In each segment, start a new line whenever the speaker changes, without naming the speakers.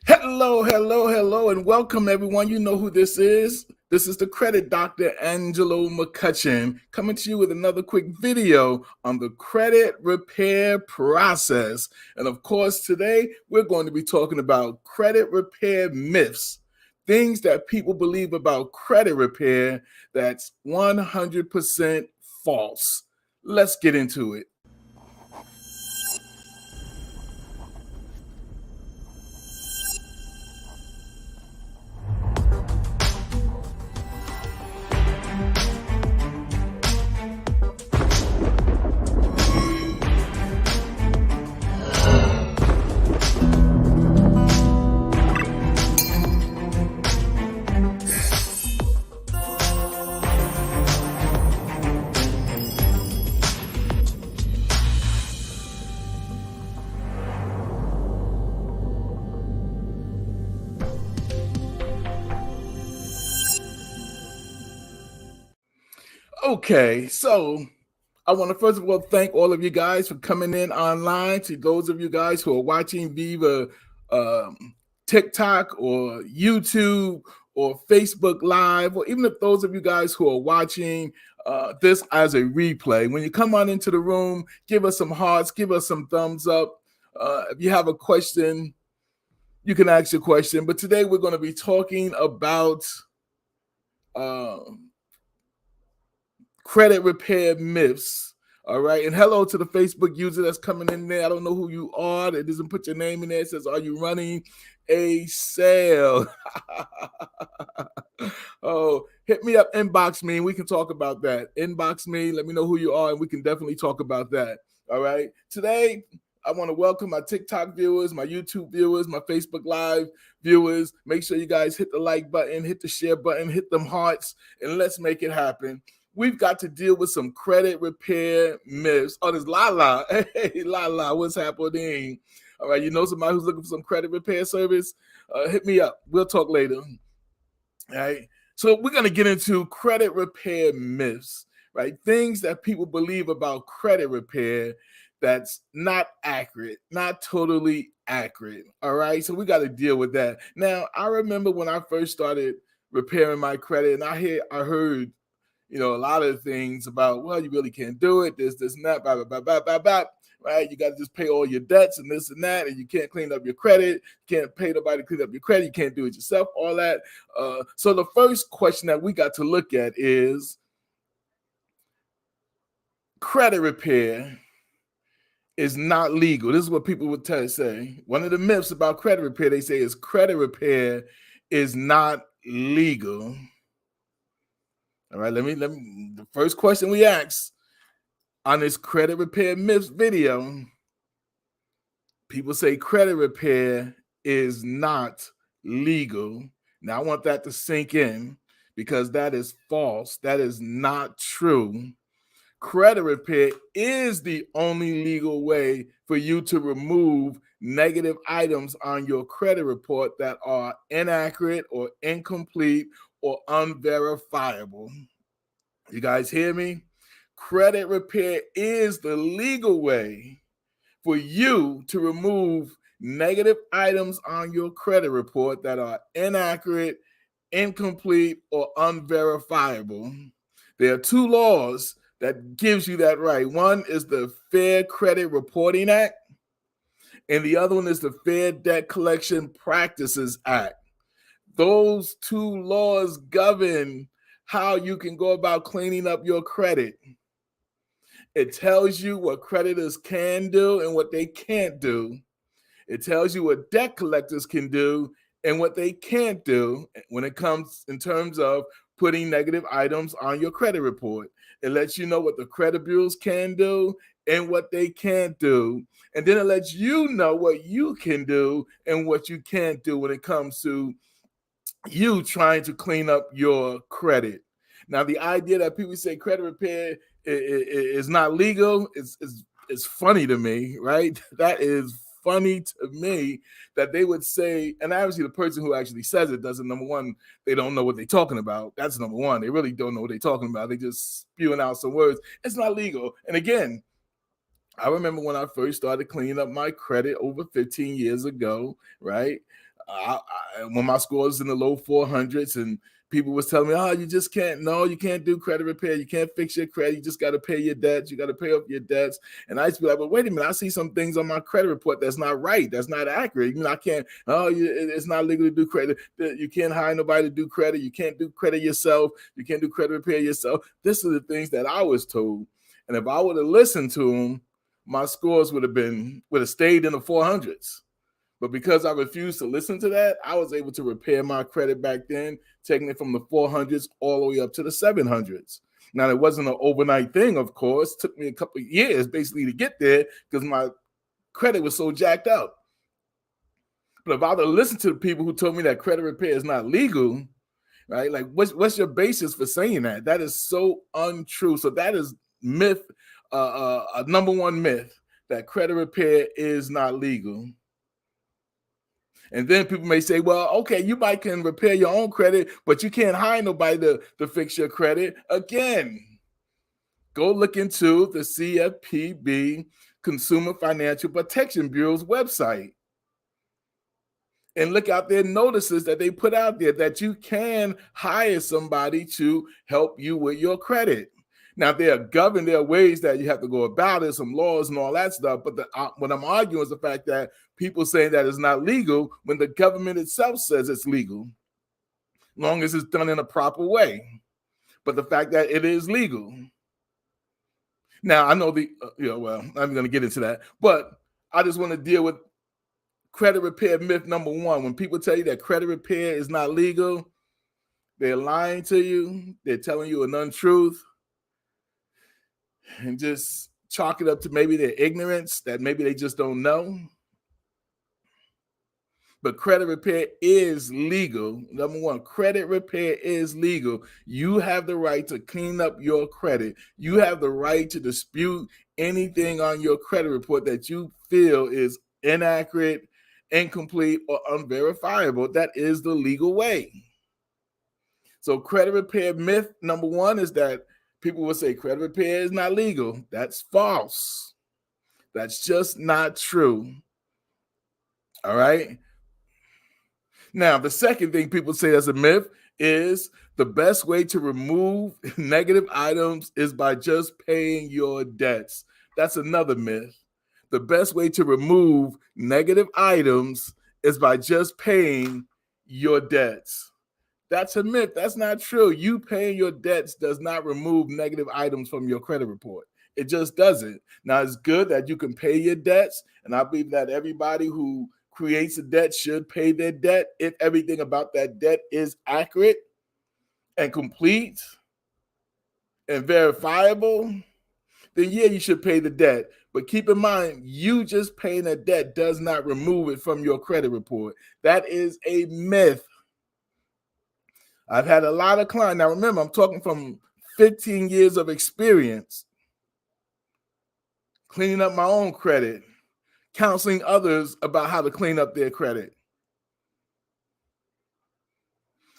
Hello, hello, hello, and welcome everyone. You know who this is. This is the credit doctor, Angelo McCutcheon, coming to you with another quick video on the credit repair process. And of course, today we're going to be talking about credit repair myths, things that people believe about credit repair that's 100% false. Let's get into it. Okay, so I want to first of all thank all of you guys for coming in online. To those of you guys who are watching Viva um, TikTok or YouTube or Facebook Live, or even if those of you guys who are watching this as a replay, when you come on into the room, give us some hearts, give us some thumbs up. If you have a question, you can ask your question. But today we're going to be talking about uh, credit repair myths. All right. And hello to the Facebook user that's coming in there. I don't know who you are. It doesn't put your name in there. It says, are you running a sale? Oh, hit me up, inbox me, and we can talk about that. Inbox me, let me know who you are, and we can definitely talk about that. All right. Today, I want to welcome my TikTok viewers, my YouTube viewers, my Facebook Live viewers. Make sure you guys hit the like button, hit the share button, hit them hearts, and let's make it happen. We've got to deal with some credit repair myths. Oh, there's Lala. Hey, Lala, what's happening? All right, you know somebody who's looking for some credit repair service? Hit me up. We'll talk later. All right. So we're going to get into credit repair myths, right? Things that people believe about credit repair that's not accurate, not totally accurate. All right. So we got to deal with that. Now, I remember when I first started repairing my credit, and I heard a lot of things about, well, you really can't do it, this, and that, blah, blah, blah, blah, blah, blah, right? You got to just pay all your debts and this and that, and you can't clean up your credit, you can't pay nobody to clean up your credit, you can't do it yourself, all that. So the first question that we got to look at is credit repair is not legal. This is what people would say. One of the myths about credit repair, they say, is credit repair is not legal. All right, let me the first question we ask on this credit repair myths video, people say credit repair is not legal. Now I want that to sink in, because that is false. That is not true. Credit repair is the only legal way for you to remove negative items on your credit report that are inaccurate or incomplete or unverifiable. You guys hear me? Credit repair is the legal way for you to remove negative items on your credit report that are inaccurate, incomplete, or unverifiable. There are two laws that gives you that right. One is the Fair Credit Reporting Act, and the other one is the Fair Debt Collection Practices Act. Those two laws govern how you can go about cleaning up your credit. It tells you what creditors can do and what they can't do. It tells you what debt collectors can do and what they can't do when it comes in terms of putting negative items on your credit report. It lets you know what the credit bureaus can do and what they can't do. And then it lets you know what you can do and what you can't do when it comes to you trying to clean up your credit. Now, the idea that people say credit repair is not legal is funny to me, right? That is funny to me that they would say, and obviously the person who actually says it doesn't, number one, they don't know what they're talking about. That's number one. They really don't know what they're talking about. They just spewing out some words. It's not legal. And again, I remember when I first started cleaning up my credit over 15 years ago, right? when my score was in the low 400s and people was telling me, oh, you just can't, no, you can't do credit repair. You can't fix your credit. You just got to pay your debts. You got to pay off your debts. And I used to be like, well, wait a minute. I see some things on my credit report that's not right. That's not accurate. You know, I can't, it's not legal to do credit. You can't hire nobody to do credit. You can't do credit yourself. You can't do credit repair yourself. This are the things that I was told. And if I would have listened to them, my scores would have stayed in the 400s. But because I refused to listen to that, I was able to repair my credit back then, taking it from the 400s all the way up to the 700s. Now, it wasn't an overnight thing, of course. It took me a couple of years basically to get there because my credit was so jacked up. But if I would have listened to the people who told me that credit repair is not legal, right? Like, what's your basis for saying that? That is so untrue. So that is myth, a number one myth, that credit repair is not legal. And then people may say, well, okay, you might can repair your own credit, but you can't hire nobody to fix your credit. Again, go look into the CFPB, Consumer Financial Protection Bureau's website, and look out their notices that they put out there that you can hire somebody to help you with your credit. Now, there are ways that you have to go about it, some laws and all that stuff. But what I'm arguing is the fact that people saying that it's not legal when the government itself says it's legal, as long as it's done in a proper way. But the fact that it is legal. Now, I know I'm going to get into that, but I just want to deal with credit repair myth number one. When people tell you that credit repair is not legal, they're lying to you. They're telling you an untruth. And just chalk it up to maybe their ignorance, that maybe they just don't know. But credit repair is legal. Number one, credit repair is legal. You have the right to clean up your credit. You have the right to dispute anything on your credit report that you feel is inaccurate, incomplete, or unverifiable. That is the legal way. So credit repair myth number one is that people will say credit repair is not legal. That's false. That's just not true. All right. Now, the second thing people say as a myth is the best way to remove negative items is by just paying your debts. That's another myth. The best way to remove negative items is by just paying your debts. That's a myth. That's not true. You paying your debts does not remove negative items from your credit report. It just doesn't. Now, it's good that you can pay your debts, and I believe that everybody who creates a debt should pay their debt if everything about that debt is accurate and complete and verifiable. Then yeah, you should pay the debt. But keep in mind, you just paying a debt does not remove it from your credit report. That is a myth. I've had a lot of clients. Now, remember, I'm talking from 15 years of experience cleaning up my own credit, counseling others about how to clean up their credit.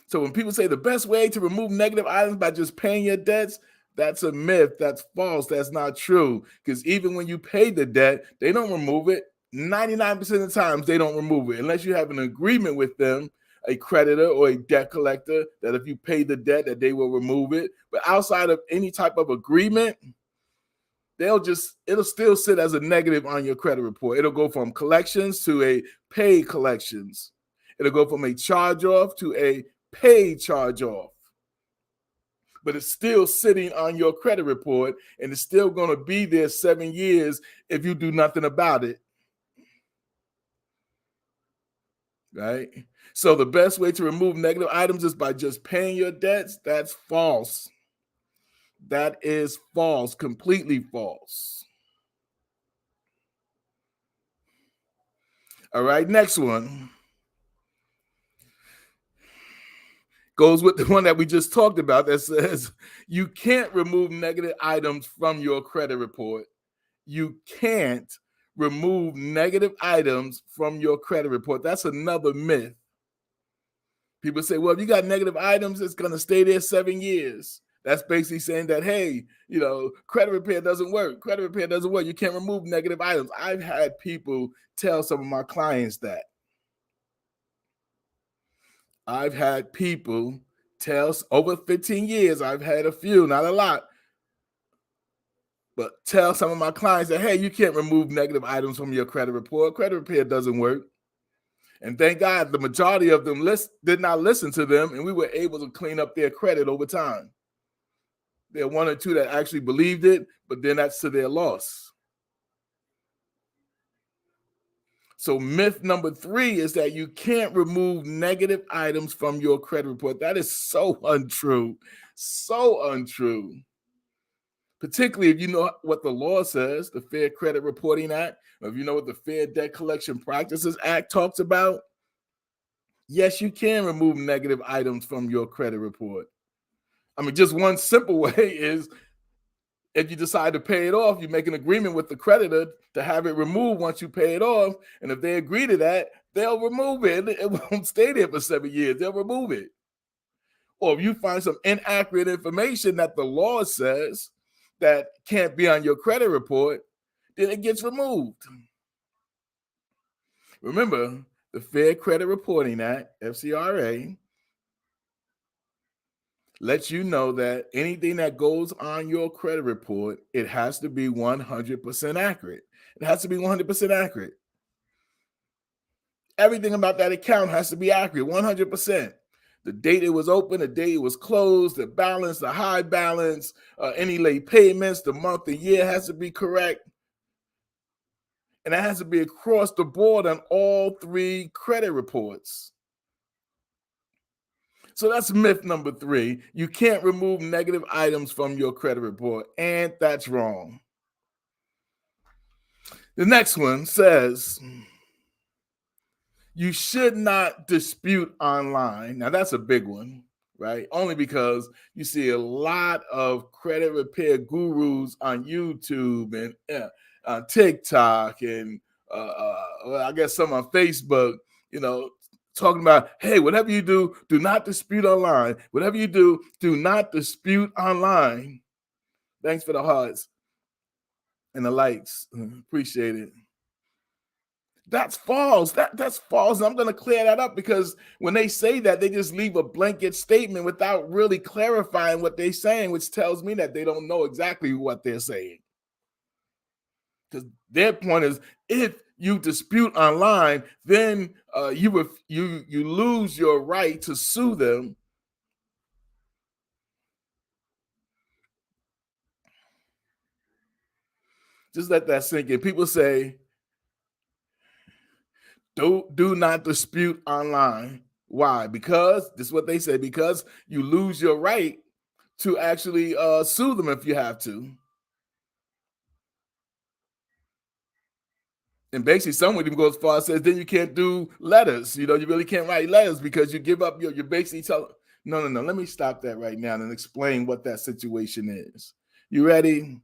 So when people say the best way to remove negative items by just paying your debts, that's a myth. That's false. That's not true. Because even when you pay the debt, they don't remove it. 99% of the times, they don't remove it unless you have an agreement with them, a creditor or a debt collector, that if you pay the debt that they will remove it. But outside of any type of agreement, it'll still sit as a negative on your credit report. It'll go from collections to a paid collections. It'll go from a charge off to a paid charge off. But it's still sitting on your credit report, and it's still going to be there 7 years if you do nothing about it. Right? So the best way to remove negative items is by just paying your debts. That's false. That is false, completely false. All right, next one goes with the one that we just talked about that says you can't remove negative items from your credit report. You can't remove negative items from your credit report. That's another myth. People say, well, if you got negative items, it's going to stay there 7 years. That's basically saying that, hey, credit repair doesn't work. Credit repair doesn't work. You can't remove negative items. I've had people tell some of my clients that. I've had people tell over 15 years, I've had a few, not a lot, but tell some of my clients that, hey, you can't remove negative items from your credit report. Credit repair doesn't work. And thank God the majority of them did not listen to them, and we were able to clean up their credit over time. There are one or two that actually believed it, but then that's to their loss. So myth number 3 is that you can't remove negative items from your credit report. That is so untrue. So untrue. Particularly if you know what the law says, the Fair Credit Reporting Act, or if you know what the Fair Debt Collection Practices Act talks about. Yes, you can remove negative items from your credit report. I mean, just one simple way is if you decide to pay it off, you make an agreement with the creditor to have it removed once you pay it off. And if they agree to that, they'll remove it. It won't stay there for 7 years. They'll remove it. Or if you find some inaccurate information that the law says that can't be on your credit report, then it gets removed. Remember, the Fair Credit Reporting Act, FCRA, lets you know that anything that goes on your credit report, it has to be 100% accurate. It has to be 100% accurate. Everything about that account has to be accurate, 100%. The date it was open, the date it was closed, the balance, the high balance, any late payments, the month, the year has to be correct. And that has to be across the board on all 3 credit reports. So that's myth number 3. You can't remove negative items from your credit report, and that's wrong. The next one says you should not dispute online. Now that's a big one, right? Only because you see a lot of credit repair gurus on YouTube and TikTok and I guess some on Facebook, talking about, hey, whatever you do, do not dispute online. Whatever you do not dispute online. Thanks for the hearts and the lights. Appreciate it. That's false. That's false. And I'm going to clear that up because when they say that, they just leave a blanket statement without really clarifying what they're saying, which tells me that they don't know exactly what they're saying. Because their point is, if you dispute online, then you lose your right to sue them. Just let that sink in. People say, do not dispute online. Why? Because this is what they say, because you lose your right to actually sue them if you have to. And basically, someone even goes as far as says, then you can't do letters. You really can't write letters because you give up you're basically telling. No. Let me stop that right now and explain what that situation is. You ready?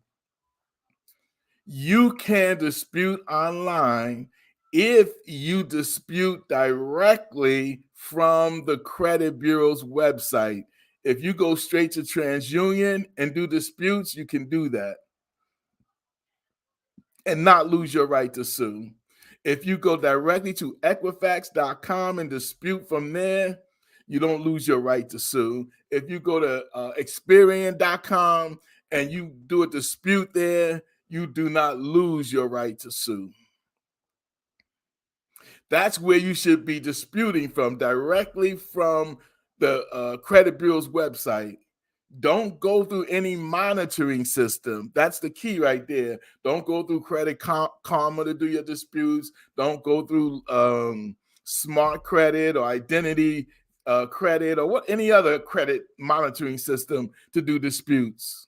You can dispute online if you dispute directly from the credit bureau's website. If you go straight to TransUnion and do disputes, you can do that and not lose your right to sue. If you go directly to Equifax.com and dispute from there, you don't lose your right to sue. If you go to Experian.com and you do a dispute there, you do not lose your right to sue. That's where you should be disputing from, directly from the credit bureau's website. Don't go through any monitoring system. That's the key right there. Don't go through Credit Karma to do your disputes. Don't go through Smart Credit or Identity Credit or any other credit monitoring system to do disputes.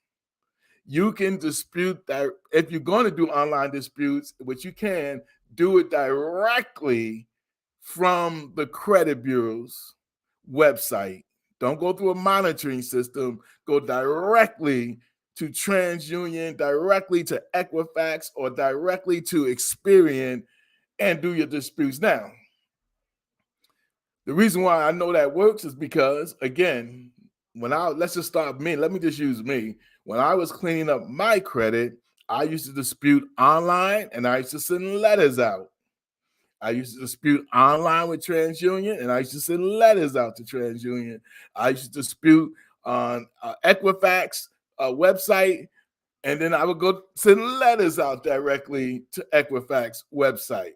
You can dispute that if you're going to do online disputes, which you can, do it directly from the credit bureau's website. Don't go through a monitoring system. Go directly to TransUnion, directly to Equifax, or directly to Experian and do your disputes. Now, the reason why I know that works is because, again, let's just start me. Let me just use me. When I was cleaning up my credit, I used to dispute online and I used to send letters out. I used to dispute online with TransUnion, and I used to send letters out to TransUnion. I used to dispute on Equifax website, and then I would go send letters out directly to Equifax website.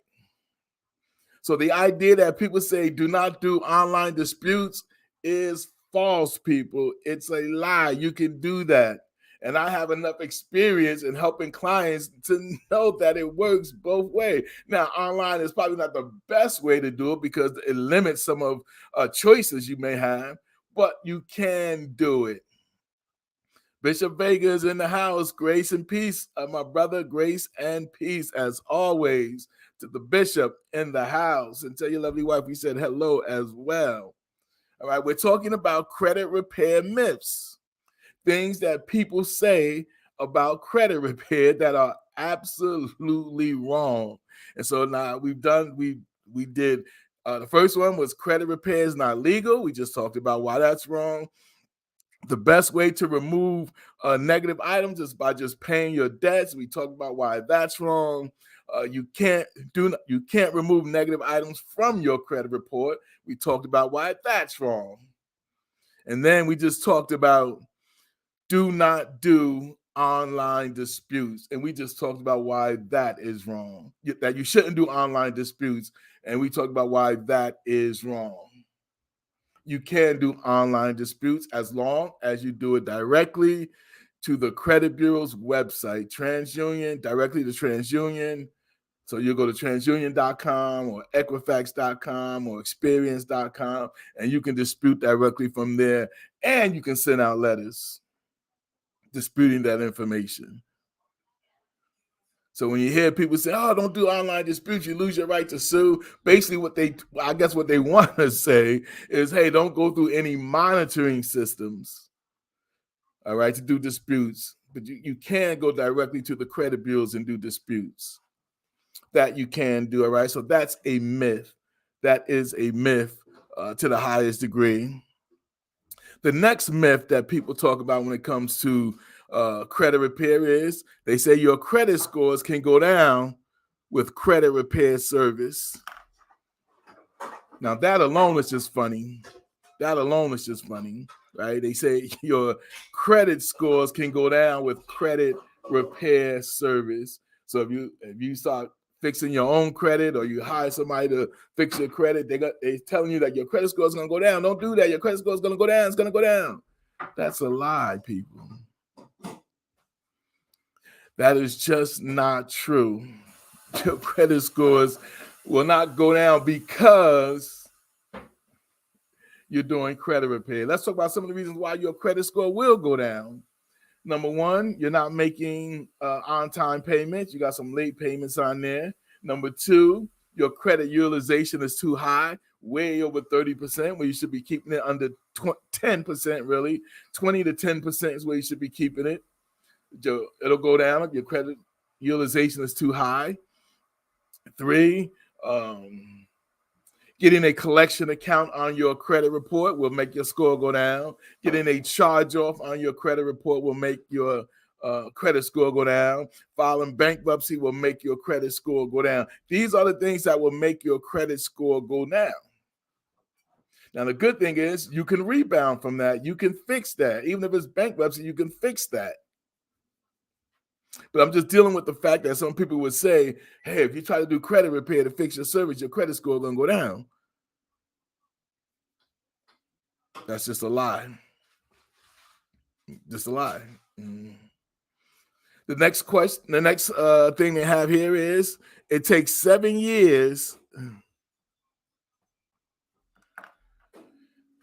So the idea that people say do not do online disputes is false, people. It's a lie. You can do that. And I have enough experience in helping clients to know that it works both ways. Now, online is probably not the best way to do it because it limits some of choices you may have, but you can do it. Bishop Vega is in the house. Grace and peace, my brother. Grace and peace, as always, to the bishop in the house. And tell your lovely wife we said hello as well. All right, we're talking about credit repair myths, things that people say about credit repair that are absolutely wrong. And so now we did the first one was credit repair is not legal. We just talked about why that's wrong. The best way to remove negative items is by just paying your debts. We talked about why that's wrong. You can't remove negative items from your credit report. We talked about why that's wrong. And then we just talked about do not do online disputes. And we just talked about why that is wrong, that you shouldn't do online disputes. And we talked about why that is wrong. You can do online disputes as long as you do it directly to the credit bureau's website, TransUnion, directly to TransUnion. So you'll go to transunion.com or equifax.com or experience.com, and you can dispute directly from there. And you can send out letters disputing that information. So when you hear people say, oh, don't do online disputes, you lose your right to sue. Basically what they want to say is, hey, don't go through any monitoring systems, all right, to do disputes. But you can go directly to the credit bureaus and do disputes. That you can do, all right? So that's a myth. That is a myth to the highest degree. The next myth that people talk about when it comes to credit repair is they say your credit scores can go down with credit repair service. Now that alone is just funny. Right? They say your credit scores can go down with credit repair service. So if you start fixing your own credit or you hire somebody to fix your credit, they're telling you that your credit score is going to go down. Don't do that. Your credit score is going to go down. It's going to go down. That's a lie, people. That is just not true. Your credit scores will not go down because you're doing credit repair. Let's talk about some of the reasons why your credit score will go down. Number one, you're not making on-time payments. You got some late payments on there. Number two, your credit utilization is too high, way over 30%, where you should be keeping it under 10%, really. 20 to 10% is where you should be keeping it. It'll go down if your credit utilization is too high. Three, getting a collection account on your credit report will make your score go down. Getting a charge-off on your credit report will make your credit score go down. Filing bankruptcy will make your credit score go down. These are the things that will make your credit score go down. Now, the good thing is you can rebound from that. You can fix that. Even if it's bankruptcy, you can fix that. But I'm just dealing with the fact that some people would say, hey, if you try to do credit repair to fix your service, your credit score is going to go down. That's just a lie. Just a lie. The next question, the next thing they have here is it takes 7 years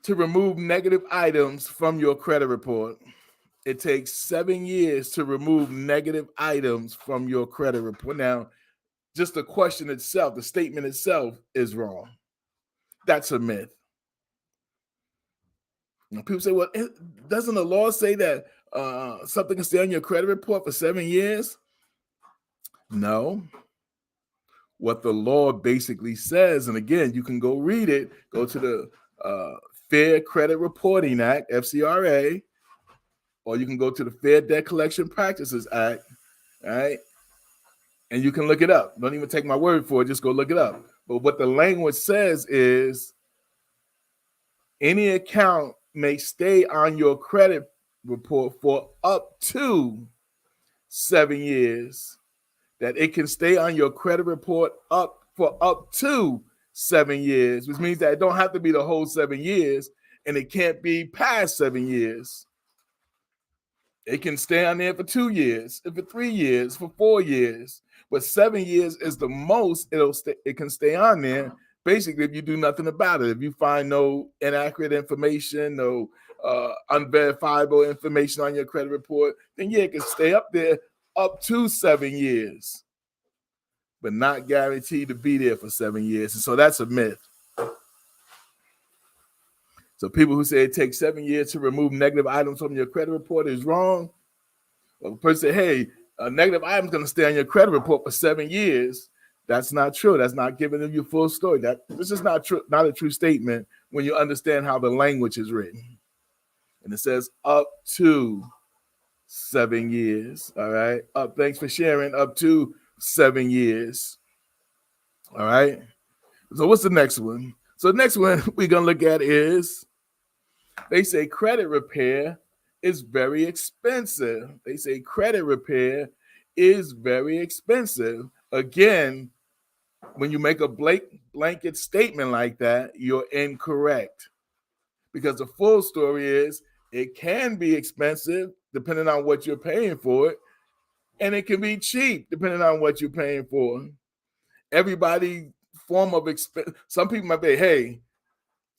to remove negative items from your credit report. It takes 7 years to remove negative items from your credit report. Now, just the question itself, the statement itself is wrong. That's a myth. And people say, well, doesn't the law say that something can stay on your credit report for 7 years? No. What the law basically says, and again, you can go read it, go to the Fair Credit Reporting Act, FCRA, or you can go to the Fair Debt Collection Practices Act, right? And you can look it up. Don't even take my word for it. Just go look it up. But what the language says is any account may stay on your credit report for up to 7 years. That it can stay on your credit report for up to 7 years, which means that it don't have to be the whole 7 years, and it can't be past 7 years. It can stay on there for 2 years, for 3 years, for 4 years, but 7 years is the most it can stay on there. Basically, if you do nothing about it, if you find no inaccurate information, no unverifiable information on your credit report, then yeah, it can stay up there up to 7 years, but not guaranteed to be there for 7 years. And so that's a myth. So people who say it takes 7 years to remove negative items from your credit report is wrong. Well, the person say, hey, a negative item is going to stay on your credit report for 7 years. That's not true. That's not giving them your full story. This is not true, not a true statement when you understand how the language is written. And it says up to 7 years. All right. Thanks for sharing. Up to 7 years. All right. So what's the next one? So the next one we're going to look at is, they say credit repair is very expensive. They say credit repair is very expensive. Again, when you make a blanket statement like that, you're incorrect. Because the full story is it can be expensive depending on what you're paying for it, and it can be cheap depending on what you're paying for. Everybody form of expense. Some people might say, hey,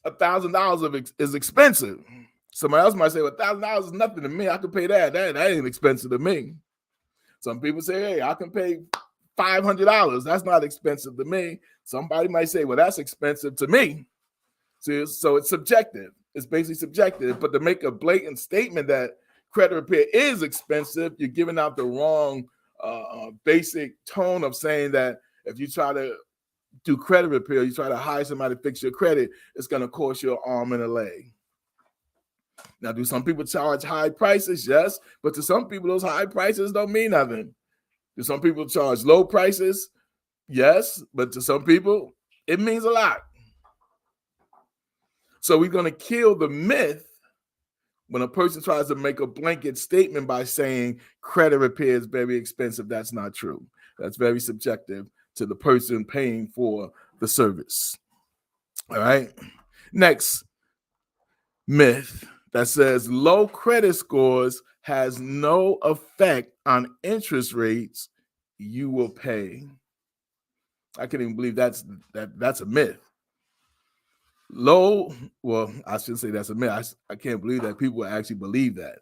$1,000 is expensive. Somebody else might say, well, $1,000 is nothing to me. I can pay that. That ain't expensive to me. Some people say, hey, I can pay $500. That's not expensive to me. Somebody might say, well, that's expensive to me. So it's subjective. It's basically subjective. But to make a blatant statement that credit repair is expensive, you're giving out the wrong basic tone of saying that if you try to do credit repair, you try to hire somebody to fix your credit, it's going to cost you an arm and a leg. Now, do some people charge high prices? Yes. But to some people, those high prices don't mean nothing. Do some people charge low prices? Yes. But to some people, it means a lot. So we're going to kill the myth when a person tries to make a blanket statement by saying credit repair is very expensive. That's not true. That's very subjective to the person paying for the service. All right. Next myth that says low credit scores has no effect on interest rates you will pay. I can't even believe that's a myth. Well, I shouldn't say that's a myth. I can't believe that people actually believe that.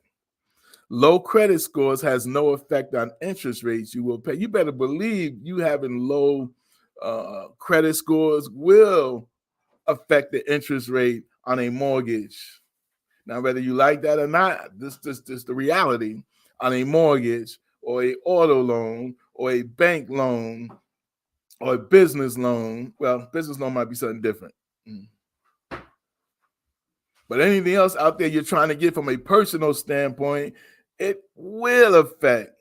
Low credit scores has no effect on interest rates you will pay. You better believe you having low credit scores will affect the interest rate on a mortgage. Now, whether you like that or not, this is the reality. On a mortgage or a auto loan or a bank loan or a business loan. Well, business loan might be something different. But anything else out there you're trying to get from a personal standpoint, it will affect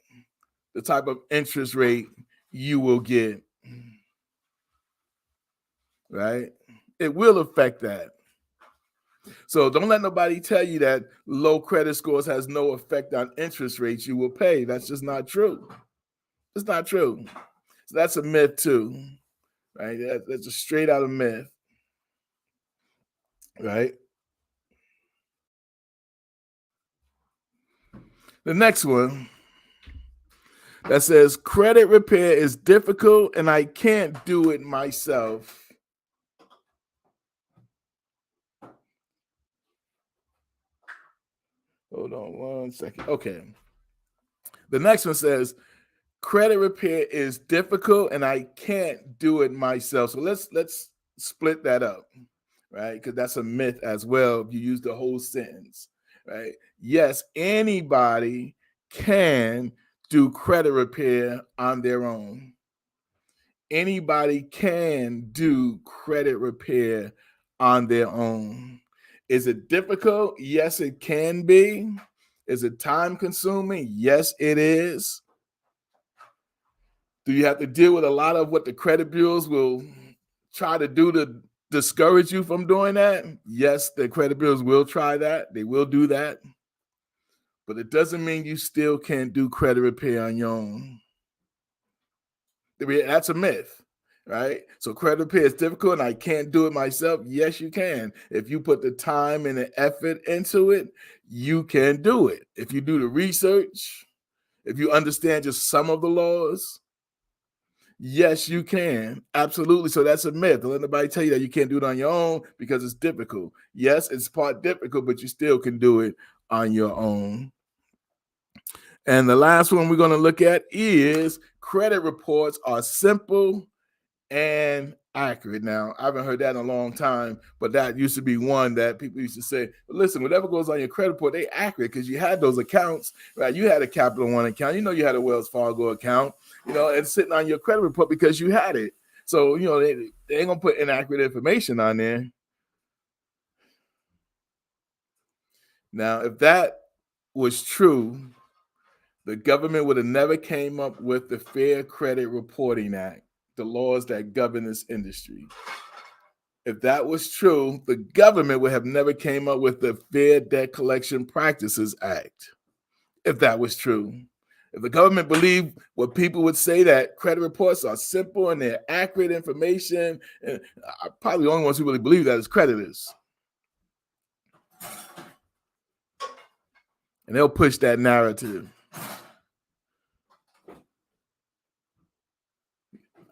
the type of interest rate you will get. Right? It will affect that. So don't let nobody tell you that low credit scores has no effect on interest rates you will pay. That's just not true. It's not true. So that's a myth too, right? That's a straight out of myth, right? The next one that says credit repair is difficult and I can't do it myself. Hold on 1 second. Okay. The next one says credit repair is difficult and I can't do it myself. So let's split that up, right? Because that's a myth as well if you use the whole sentence, right? Yes, anybody can do credit repair on their own. Anybody can do credit repair on their own. Is it difficult? Yes, it can be. Is it time consuming? Yes, it is. Do you have to deal with a lot of what the credit bureaus will try to do to discourage you from doing that. Yes, the credit bureaus will try that. They will do that. But it doesn't mean you still can't do credit repair on your own. That's a myth, right? So credit repair is difficult and I can't do it myself. Yes, you can. If you put the time and the effort into it, you can do it. If you do the research, if you understand just some of the laws, yes, you can. Absolutely. So that's a myth. Don't let nobody tell you that you can't do it on your own because it's difficult. Yes, it's part difficult, but you still can do it on your own. And the last one we're going to look at is credit reports are simple and accurate. Now, I haven't heard that in a long time, but that used to be one that people used to say, listen, whatever goes on your credit report, they accurate because you had those accounts, right? You had a Capital One account, you had a Wells Fargo account, and sitting on your credit report because you had it. So, they ain't going to put inaccurate information on there. Now, if that was true, the government would have never came up with the Fair Credit Reporting Act, the laws that govern this industry. If that was true, the government would have never came up with the Fair Debt Collection Practices Act. If that was true. If the government believed what people would say, that credit reports are simple and they're accurate information, and probably the only ones who really believe that is creditors. And they'll push that narrative.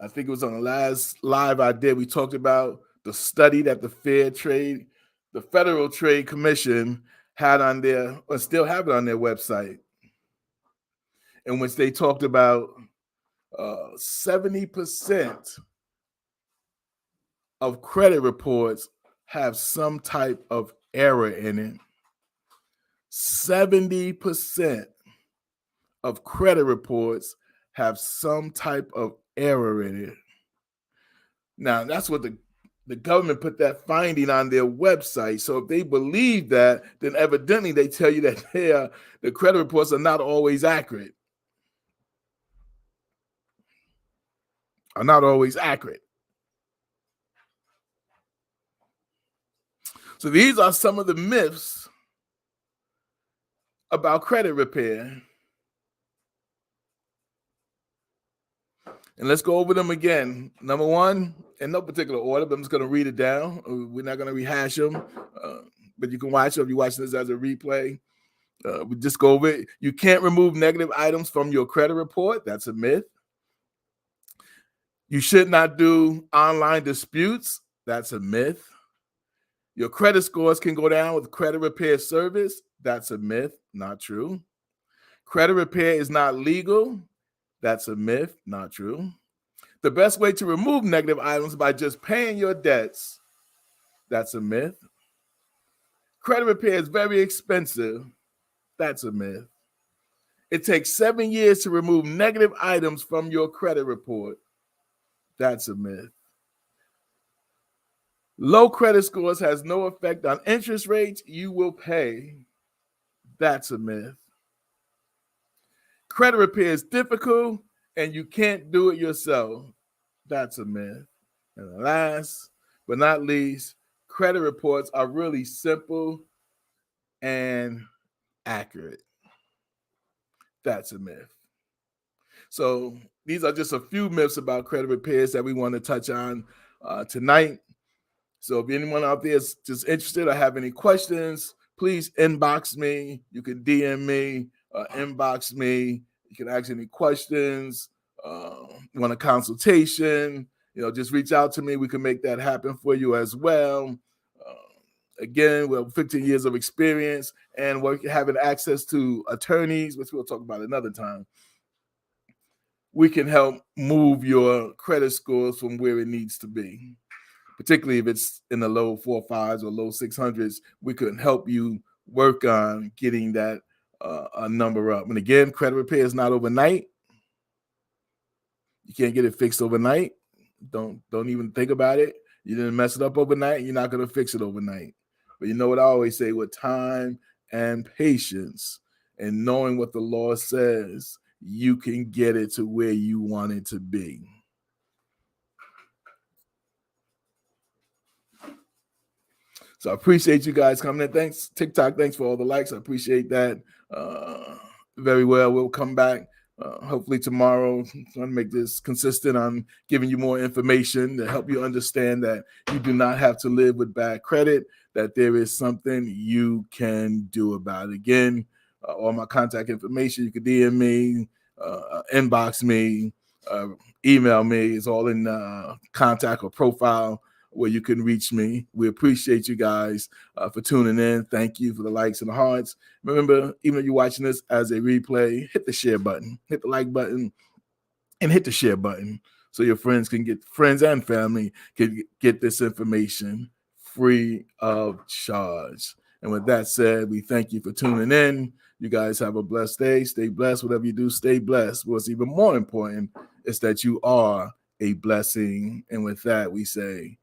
I think it was on the last live I did, we talked about the study that the Federal Trade Commission had on their, or still have it on their website, in which they talked about 70% of credit reports have some type of error in it. 70% of credit reports have some type of error in it. Now, that's what the government put that finding on their website. So if they believe that, then evidently they tell you that the credit reports are not always accurate. Are not always accurate. So these are some of the myths about credit repair. And let's go over them again. Number one, in no particular order, but I'm just going to read it down. We're not going to rehash them, but you can watch them if you're watching this as a replay. We just go over it. You can't remove negative items from your credit report. That's a myth. You should not do online disputes. That's a myth. Your credit scores can go down with credit repair service. That's a myth. Not true. Credit repair is not legal. That's a myth. Not true. The best way to remove negative items by just paying your debts. That's a myth. Credit repair is very expensive. That's a myth. It takes 7 years to remove negative items from your credit report. That's a myth. Low credit scores has no effect on interest rates you will pay. That's a myth. Credit repair is difficult and you can't do it yourself. That's a myth. And last but not least, credit reports are really simple and accurate. That's a myth. So these are just a few myths about credit repairs that we want to touch on tonight. So if anyone out there is just interested or have any questions, please inbox me. You can DM me, inbox me. You can ask any questions, want a consultation, just reach out to me. We can make that happen for you as well. Again, we have 15 years of experience and we're having access to attorneys, which we'll talk about another time. We can help move your credit scores from where it needs to be. Particularly if it's in the low 4.5s or low 600s, we could help you work on getting that a number up. And again, credit repair is not overnight. You can't get it fixed overnight. Don't even think about it. You didn't mess it up overnight. You're not going to fix it overnight. But you know what I always say, with time and patience and knowing what the law says, you can get it to where you want it to be. So I appreciate you guys coming in. Thanks, TikTok. Thanks for all the likes. I appreciate that very well. We'll come back hopefully tomorrow. I'm trying to make this consistent. I'm giving you more information to help you understand that you do not have to live with bad credit, that there is something you can do about it. Again, all my contact information, you can DM me, inbox me, email me. It's all in contact or profile where you can reach me. We appreciate you guys for tuning in. Thank you for the likes and the hearts. Remember, even if you're watching this as a replay, hit the share button, hit the like button, and hit the share button so your friends and family can get this information free of charge. And with that said, we thank you for tuning in. You guys have a blessed day. Stay blessed. Whatever you do, stay blessed. What's even more important is that you are a blessing. And with that, we say,